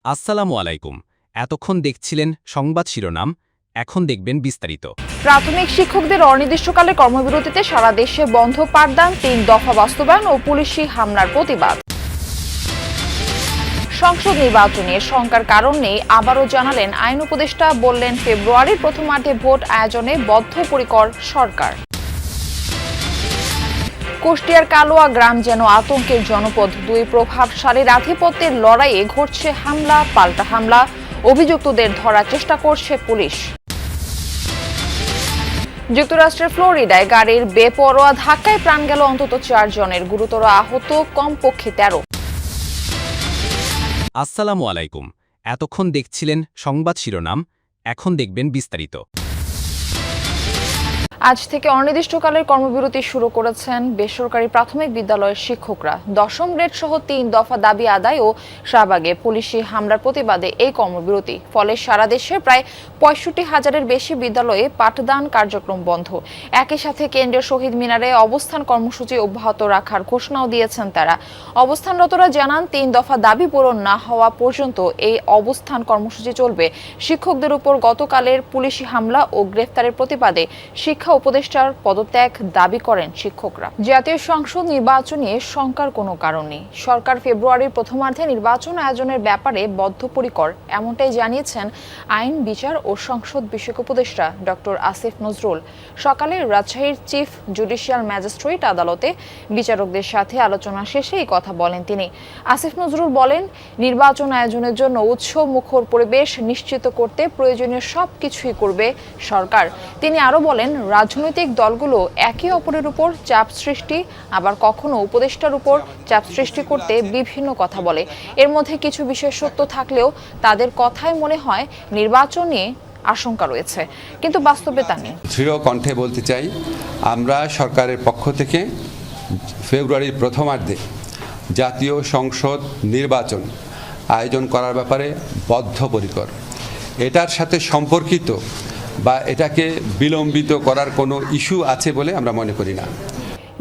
আসসালামু আলাইকুম। এতক্ষণ দেখছিলেন সংবাদ শিরোনাম, এখন দেখবেন বিস্তারিত। প্রাথমিক শিক্ষকদের অনির্দিষ্টকালের কর্মবিরতিতে সারা দেশে বন্ধ পাঠদান, ৩ দফা বাস্তবায়ন ও পুলিশি হামলার প্রতিবাদ। সংসদ নির্বাচনে শঙ্কার কারণ নেই, আবারও জানালেন আইন উপদেষ্টা। বললেন ফেব্রুয়ারির প্রথমার্ধে ভোট আয়োজনে বদ্ধপরিকর সরকার। কুষ্টিয়ার কালোয়া গ্রাম যেন আতঙ্কের জনপদ। দুই প্রভাবশালীর আধিপত্যের লড়াইয়ে ঘটছে হামলা পাল্টা হামলা, অভিযুক্তদের ধরার চেষ্টা করছে পুলিশ। যুক্তরাষ্ট্রের ফ্লোরিডায় গাড়ির বেপরোয়া ধাক্কায় প্রাণ গেল অন্তত ৪ জনের, গুরুতর আহত কমপক্ষে ১৩। আসসালামু আলাইকুম। এতক্ষণ দেখছিলেন সংবাদ শিরোনাম, এখন দেখবেন বিস্তারিত। আজ থেকে অনির্দিষ্টকালের কর্মবিরতি শুরু করেছেন বেসরকারি প্রাথমিক বিদ্যালয়ের শিক্ষকরা। ১০ম গ্রেড সহ ৩ দফা দাবি আদায় ও শাহবাগে পুলিশি হামলার প্রতিবাদে এই কর্মবিরতি। ফলে সারা দেশে প্রায় ৬৫,০০০-এর বেশি বিদ্যালয়ে পাঠদান কার্যক্রম বন্ধ। একই সাথে কেন্দ্রীয় শহীদ মিনারে অবস্থান কর্মসূচি অব্যাহত রাখার ঘোষণাও দিয়েছেন তারা। অবস্থানরতরা জানান, ৩ দফা দাবি পূরণ না হওয়া পর্যন্ত এই অবস্থান কর্মসূচি চলবে। শিক্ষকদের উপর গতকালের পুলিশি হামলা ও গ্রেফতারের প্রতিবাদে শিক্ষা উপদেষ্টার পদত্যাগ দাবি করেন শিক্ষকরা। জাতীয় সংসদ নির্বাচন নিয়ে শঙ্কার কোনো কারণ নেই। সরকার ফেব্রুয়ারির প্রথমার্ধে নির্বাচন আয়োজনের ব্যাপারে বদ্ধপরিকর, এমনটাই জানিয়েছেন আইন, বিচার ও সংসদ বিষয়ক উপদেষ্টা ডক্টর আসিফ নজরুল। সকালে রাজশাহীর চিফ জুডিশিয়াল ম্যাজিস্ট্রেট আদালতে বিচারকদের সাথে আলোচনা শেষে এই কথা বলেন তিনি। আসিফ নজরুল বলেন, নির্বাচন আয়োজনের জন্য উৎসব মুখর পরিবেশ নিশ্চিত করতে প্রয়োজনীয় সবকিছুই করবে সরকার। তিনি আরো বলেন, রাজনৈতিক দলগুলো একে অপরের উপর চাপ সৃষ্টি, আবার কখনো উপদেষ্টার উপর চাপ সৃষ্টি করতে বিভিন্ন কথা বলে। এর মধ্যে কিছু বিষয় সত্য থাকলেও তাদের কথায় মনে হয় নির্বাচন নিয়ে আশঙ্কা রয়েছে, কিন্তু বাস্তবে তা নেই। দৃঢ় কণ্ঠে বলতে চাই, আমরা সরকারের পক্ষ থেকে ফেব্রুয়ারির প্রথমার্ধে জাতীয় সংসদ নির্বাচন আয়োজন করার ব্যাপারে বদ্ধপরিকর। এটার সাথে সম্পর্কিত বা এটাকে বিলম্বিত করার কোনো ইস্যু আছে বলে আমরা মনে করি না।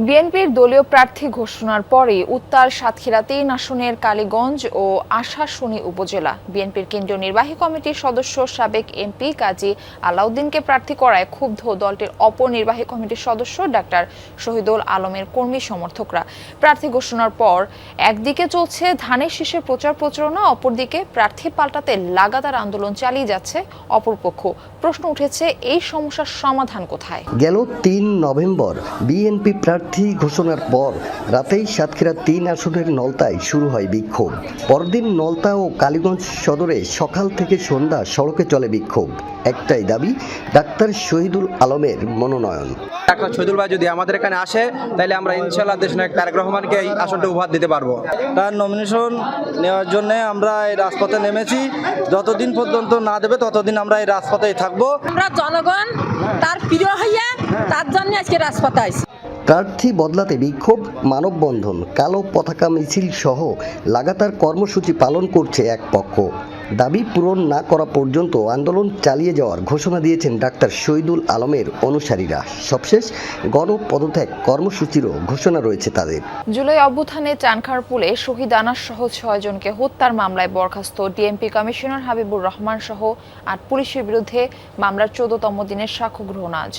বিএনপির দলীয় প্রার্থী ঘোষণার পরে উত্তর সাতক্ষীরা ৩ আসনের কালীগঞ্জ ও আশাশুনি উপজেলা বিএনপির কেন্দ্রীয় নির্বাহী কমিটির সদস্য সাবেক এমপি কাজী আলাউদ্দিনকে প্রার্থী করায় ক্ষুব্ধ দলটির অপর নির্বাহী কমিটির সদস্য ডাক্তার শহীদুল আলমের কর্মী সমর্থকরা। প্রার্থী ঘোষণার পর একদিকে চলছে ধানের শীষের প্রচার প্রচারণা, অপরদিকে প্রার্থী পাল্টাতে লাগাতার আন্দোলন চালিয়ে যাচ্ছে অপরপক্ষ। প্রশ্ন উঠেছে, এই সমস্যার সমাধান কোথায়? গেল ৩ নভেম্বর বিএনপি প্রার্থী ঘোষণার পর রাতেই সাতক্ষীরা ৩ আসনের নলতায় শুরু হয় বিক্ষোভ। পরদিন নলতা ও কালীগঞ্জ সদরে সকাল থেকে সন্ধ্যা সড়কে চলে বিক্ষোভ। একটাই দাবি, ডাক্তার শহীদুল আলমের মনোনয়ন। ডাক্তার শহীদুল ভাই যদি আমাদের এখানে আসে, তাহলে আমরা ইনশাআল্লাহ দেশনায়ক তারেক রহমানকে এই আসনটা উপহার দিতে পারবো। তার নমিনেশন নেওয়ার জন্য আমরা এই রাজপথে নেমেছি। যতদিন পর্যন্ত না দেবে ততদিন আমরা এই রাজপথেই থাকবো। আমরা জনগণ তার প্রিয় হইয়া তার জন্য আজকে রাজপথে আইছি। প্রার্থী বদলাতে বিক্ষোভ, মানববন্ধন, কালো পতাকা মিছিল সহ লাগাতার কর্মসূচি পালন করছে এক পক্ষ। দাবি পূরণ না করা পর্যন্ত আন্দোলন চালিয়ে যাওয়ার ঘোষণা দিয়েছেন ডাক্তার শহীদুল আলমের অনুসারীরা। সবশেষ গণপদত্যাগ কর্মসূচিরও ঘোষণা রয়েছে তাদের। জুলাই অভ্যুত্থানে চানখারপুলে শহীদ আনাস সহ ৬ জনকে হত্যার মামলায় বরখাস্ত ডিএমপি কমিশনার হাবিবুর রহমান সহ ৮ পুলিশের বিরুদ্ধে মামলার ১৪তম দিনের সাক্ষ্য গ্রহণ আজ।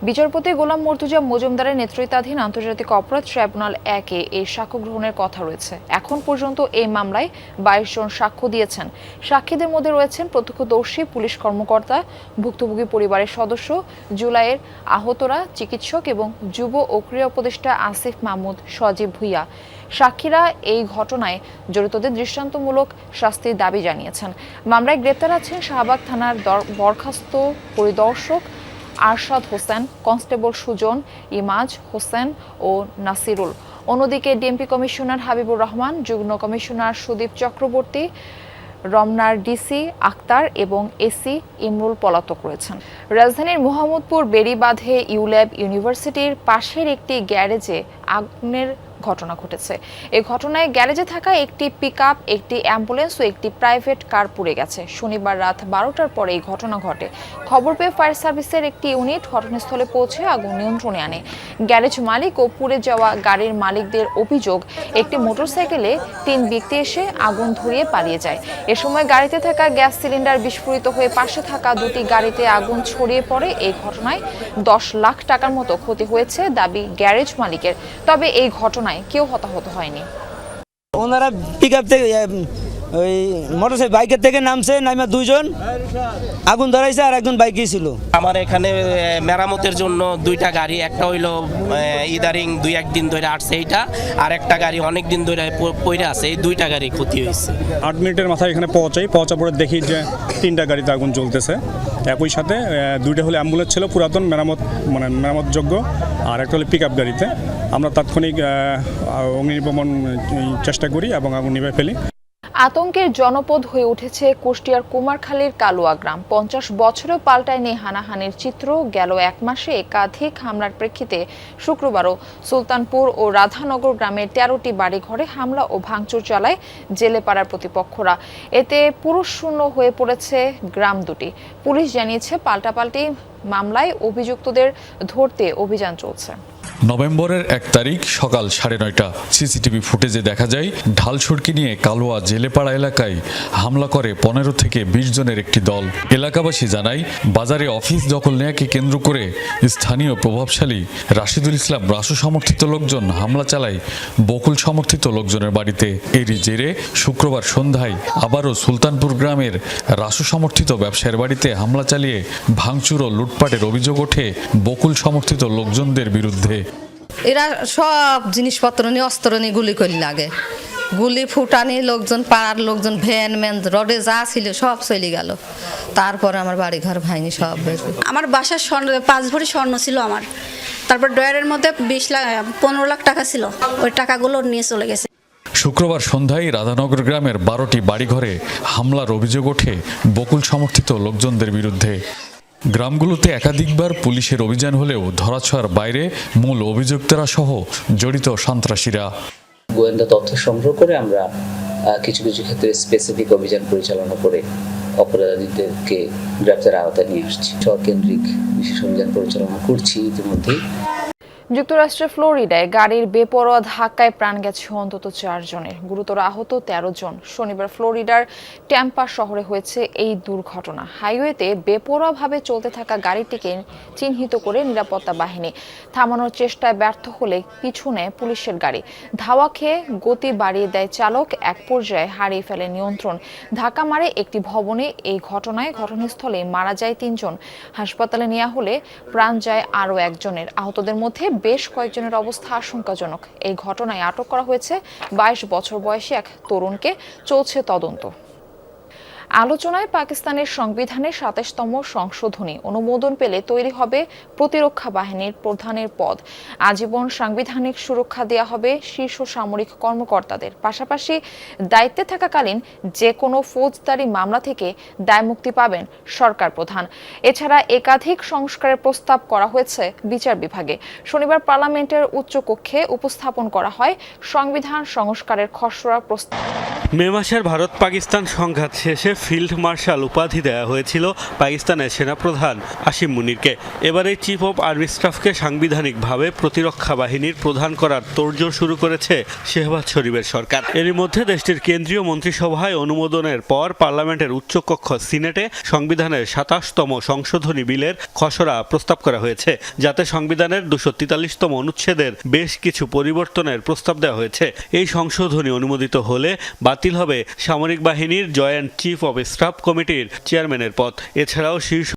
বিচারপতি গোলাম মর্তুজা মজুমদারের নেতৃত্বাধীন আন্তর্জাতিক অপরাধ ট্রাইব্যুনাল ১-এ এই সাক্ষ্য গ্রহণের কথা রয়েছে। এখন পর্যন্ত এই মামলায় ২২ জন সাক্ষ্য দিয়েছেন। সাক্ষীদের মধ্যে রয়েছেন প্রত্যক্ষদর্শী পুলিশ কর্মকর্তা, ভুক্তভোগী পরিবারের সদস্য, জুলাইয়ের আহতরা, চিকিৎসক এবং যুব ও ক্রীড়া উপদেষ্টা আসিফ মাহমুদ সজীব ভুইয়া। সাক্ষীরা এই ঘটনায় জড়িতদের দৃষ্টান্তমূলক শাস্তির দাবি জানিয়েছেন। মামলায় গ্রেপ্তার আছেন শাহবাগ থানার বরখাস্ত পরিদর্শক আরশাদ হোসেন, কনস্টেবল সুজন, ইমাজ হোসেন ও নাসিরুল। অন্যদিকে ডিএমপি কমিশনার হাবিবুর রহমান, যুগ্ম কমিশনার সুদীপ চক্রবর্তী, রমনার ডিসি আক্তার এবং এসি ইমরুল পলাতক রয়েছেন। রাজধানীর মোহাম্মদপুর বেড়িবাঁধে ইউল্যাব ইউনিভার্সিটির পাশের একটি গ্যারেজে আগুনের ঘটনা ঘটেছে। এই ঘটনায় গ্যারেজে থাকা একটি পিকআপ, একটি অ্যাম্বুলেন্স ও একটি প্রাইভেট কার পুড়ে গেছে। শনিবার রাত 12টার পরে এই ঘটনা ঘটে। খবর পেয়ে ফায়ার সার্ভিসের একটি ইউনিট ঘটনাস্থলে পৌঁছে আগুন নিয়ন্ত্রণে আনে। গ্যারেজ মালিক ও পুড়ে যাওয়া গাড়ির মালিকদের অভিযোগ, একটি মোটরসাইকেলে 3 ব্যক্তি এসে আগুন ধরিয়ে পালিয়ে যায়। এ সময় গাড়িতে থাকা গ্যাস সিলিন্ডার বিস্ফোরিত হয়ে পাশে থাকা দুটি গাড়িতে আগুন ছড়িয়ে পড়ে। এই ঘটনায় 10 লাখ টাকার মতো ক্ষতি হয়েছে দাবি গ্যারেজ মালিকের। তবে এই ঘটনায় কেউ হতাহত হয়নি। ওনারা পিকআপ থেকে ওই মোটরসাইকেল বাইকের থেকে নামছে, নামে 2 জন আগুন ধরাইছে আর একজন বাইকেই ছিল। আমার এখানে মেরামতের জন্য 2টা গাড়ি, একটা হইলো ইদারিং 2-1 দিন ধরে আসছে এইটা, আর একটা গাড়ি অনেক দিন ধরে পড়ে আছে। এই 2টা গাড়ি ক্ষতি হয়েছে। 8 মিনিটের মাথায় এখানে পৌঁছা পরে দেখি যে 3টা গাড়িতে আগুন জ্বলতেছে। একই সাথে 2টা হলে অ্যাম্বুলেন্স ছিল পুরাতন মেরামতযোগ্য, আর একটা হলে পিকআপ গাড়িতে। আমরা তাৎক্ষণিক অগ্নি নির্বাপন চেষ্টা করি এবং আগুন নিভে ফেলি। আতঙ্কের জনপদ হয়ে উঠেছে কুষ্টিয়ার কুমারখালীর কালুয়া গ্রাম। 50 বছরেও পাল্টায়নি হানাহানির চিত্র। গেল 1 মাসে একাধিক হামলার প্রেক্ষিতে শুক্রবারও সুলতানপুর ও রাধানগর গ্রামের 13টি বাড়িঘরে হামলা ও ভাঙচুর চালায় জেলেপাড়ার প্রতিপক্ষরা। এতে পুরুষশূন্য হয়ে পড়েছে গ্রাম দুটি। পুলিশ জানিয়েছে, পাল্টাপাল্টি মামলায় অভিযুক্তদের ধরতে অভিযান চলছে। নভেম্বরের 1 তারিখ সকাল 9:30 সিসিটিভি ফুটেজে দেখা যায় ঢাল সড়কি নিয়ে কালোয়া জেলেপাড়া এলাকায় হামলা করে 15 থেকে 20 জনের একটি দল। এলাকাবাসী জানায়, বাজারে অফিস দখল নেয়াকে কেন্দ্র করে স্থানীয় প্রভাবশালী রাশিদুল ইসলাম রাসু সমর্থিত লোকজন হামলা চালায় বকুল সমর্থিত লোকজনের বাড়িতে। এরই জেরে শুক্রবার সন্ধ্যায় আবারও সুলতানপুর গ্রামের রাসু সমর্থিত ব্যবসায়ীর বাড়িতে হামলা চালিয়ে ভাঙচুর ও লুটপাটের অভিযোগ ওঠে বকুল সমর্থিত লোকজনদের বিরুদ্ধে। এরা সব জিনিসপত্র নিয়ে অস্ত্র নিয়ে গুলি করে লাগে। গুলি ফুটানি লোকজন, পাড়ার লোকজন, ভ্যান ম্যান রডে যা ছিল সব চলে গেল। তারপর আমার বাড়ি ঘর ভাঙি সব বের। আমার বাসার স্বর্ণ 5 ভরি স্বর্ণ ছিল আমার। তারপর ডয়ারের মধ্যে 15 লাখ টাকা ছিল, ওই টাকাগুলো নিয়ে চলে গেছে। শুক্রবার সন্ধ্যায় রাধানগর গ্রামের 12টি বাড়িঘরে হামলার অভিযোগ ওঠে বকুল সমর্থিত লোকজনদের বিরুদ্ধে। গ্রামগুলোতে একাধিকবার পুলিশের অভিযান হলেও ধরাছোঁয়ার বাইরে মূল অভিযুক্তরা সহ জড়িত সন্ত্রাসীরা। গোয়েন্দা তথ্য সংগ্রহ করে আমরা কিছু কিছু ক্ষেত্রে স্পেসিফিক অভিযান পরিচালনা করে অপরাধীদেরকে গ্রেপ্তারের আওতায় নিয়ে আসছি। শহরকেন্দ্রিক বিশেষ অভিযান পরিচালনা করছি ইতিমধ্যেই। যুক্তরাষ্ট্রের ফ্লোরিডায় গাড়ির বেপরোয়া ধাক্কায় প্রাণ গেছে অন্তত 4 জনের, গুরুতর আহত 13 জন। শনিবার ফ্লোরিডার ট্যাম্পা শহরে হয়েছে এই দুর্ঘটনা। হাইওয়েতে বেপরোয়াভাবে চলতে থাকা গাড়িটিকে চিহ্নিত করে নিরাপত্তা বাহিনী থামানোর চেষ্টায় ব্যর্থ হলে পিছনে পুলিশের গাড়ি ধাওয়া খেয়ে গতি বাড়িয়ে দেয় চালক। এক পর্যায়ে হারিয়ে ফেলে নিয়ন্ত্রণ, ধাক্কা মারে একটি ভবনে। এই ঘটনায় ঘটনাস্থলে মারা যায় 3 জন। হাসপাতালে নেওয়া হলে প্রাণ যায় আরও 1 জনের। আহতদের মধ্যে বেশ কয়েকজনের অবস্থা আশঙ্কাজনক। এই ঘটনায় আটক করা হয়েছে 22 বছর বয়সী এক তরুণকে। চলছে তদন্ত। আলোচনায় পাকিস্তানের সংবিধানের 27তম সংশোধনী অনুমোদন পেলে তৈরি হবে প্রতিরক্ষা বাহিনীর প্রধানের পদ। আজীবন সাংবিধানিক সুরক্ষা দেওয়া হবে শীর্ষ সামরিক কর্মকর্তাদের। পাশাপাশি দায়িত্বে থাকাকালীন যে কোনো ফৌজদারি মামলা থেকে দায়মুক্তি পাবেন সরকার প্রধান। এছাড়া একাধিক সংস্কারের প্রস্তাব করা হয়েছে বিচার বিভাগে। শনিবার পার্লামেন্টের উচ্চকক্ষে উপস্থাপন করা হয় সংবিধান সংস্কারের খসড়া প্রস্তাব। মে মাসের ভারত পাকিস্তান সংঘাত শেষে ফিল্ড মার্শাল উপাধি দেওয়া হয়েছিল পাকিস্তানের সেনাপ্রধান আসিম মুনিরকে। এবারে চিফ অব আর্মি স্টাফকে সাংবিধানিকভাবে প্রতিরক্ষা বাহিনীর প্রধান করার তোড়জোড় শুরু করেছে শেহবাজ শরীফের সরকার। এরই মধ্যে দেশটির কেন্দ্রীয় মন্ত্রিসভায় অনুমোদনের পর পার্লামেন্টের উচ্চকক্ষ সিনেটে সংবিধানের 27তম সংশোধনী বিলের খসড়া প্রস্তাব করা হয়েছে, যাতে সংবিধানের 243তম অনুচ্ছেদের বেশ কিছু পরিবর্তনের প্রস্তাব দেওয়া হয়েছে। এই সংশোধনী অনুমোদিত হলে বাতিল হবে সামরিক বাহিনীর জয়েন্ট চিফ অব স্টাফ কমিটির চেয়ারম্যানের পদ। এছাড়াও শীর্ষ